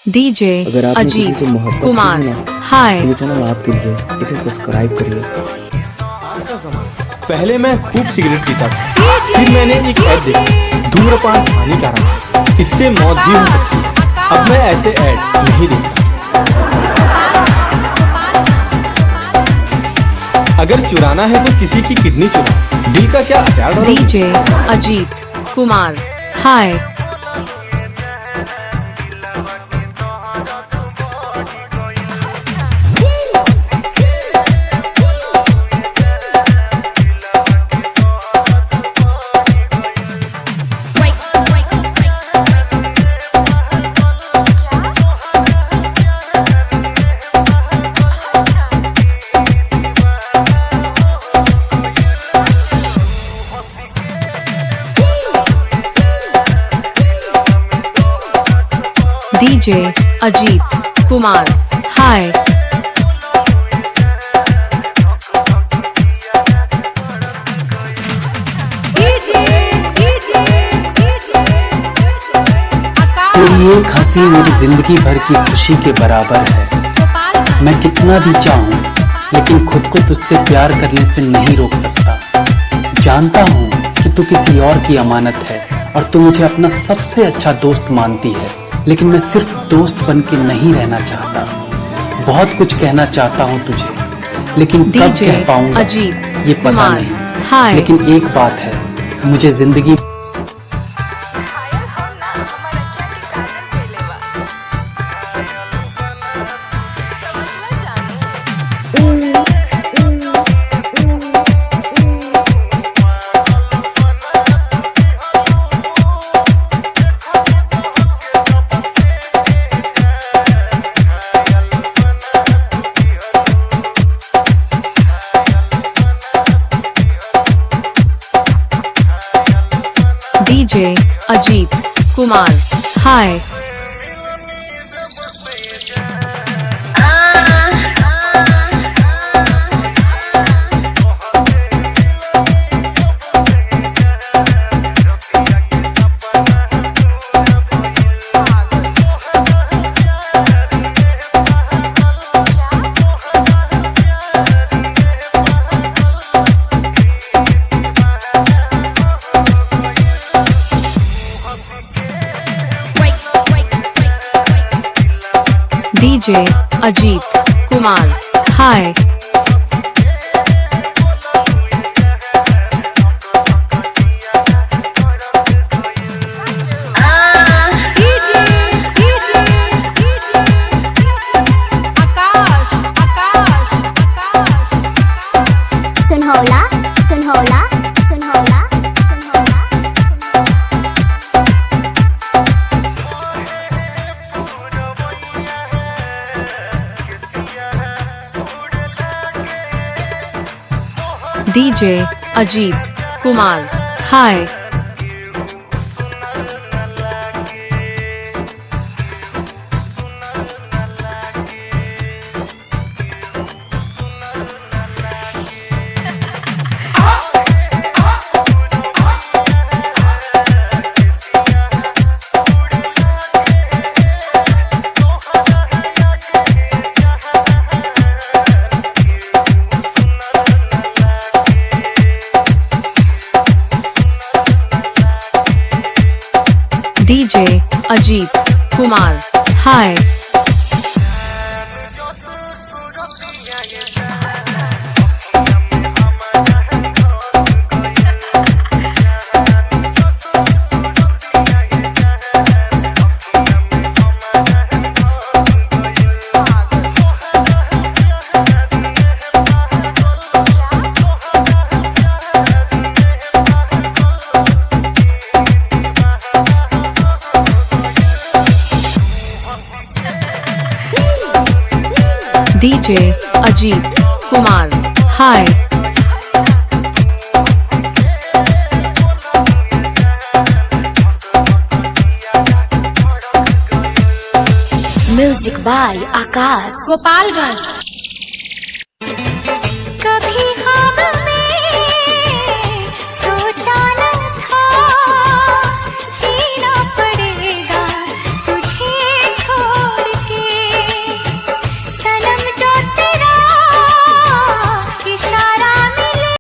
DJ अगर आपने किसी अजीत से मोहब्बत कुमार की है ना, हाय। तो ये चैनल आपके लिए, इसे सब्सक्राइब करिए। पहले मैं खूब सिगरेट पीता था, फिर मैंने एक ऐड देखा, धूम्रपान हानिकारक है, इससे मौत भी हो सकती है। अब मैं ऐसे ऐड नहीं देखता। अगर चुराना है तो किसी की किडनी चुराओ, दिल का क्या अचार डालोगे? डीजे अजीत कुमार हाय। डीजे अजीत कुमार हाय। तेरी एक हंसी मेरी जिंदगी भर की खुशी के बराबर है। मैं कितना भी चाहूं लेकिन खुद को तुझसे प्यार करने से नहीं रोक सकता। जानता हूं कि तू किसी और की अमानत है और तू मुझे अपना सबसे अच्छा दोस्त मानती है, लेकिन मैं सिर्फ दोस्त बन के नहीं रहना चाहता। बहुत कुछ कहना चाहता हूं तुझे, लेकिन कब डीजे कह पाऊंगा अजीत ये पता कुमार नहीं। हाय। लेकिन एक बात है, मुझे जिंदगी डीजे अजीत कुमार हाय। डीजे अजीत कुमार हाय। सुनहोला सुनहोला सुनहोला सुनहोला। डीजे अजीत कुमार हाय। डीजे अजीत कुमार हाय। डीजे अजीत कुमार हाय। Music by Akash Gopalganj.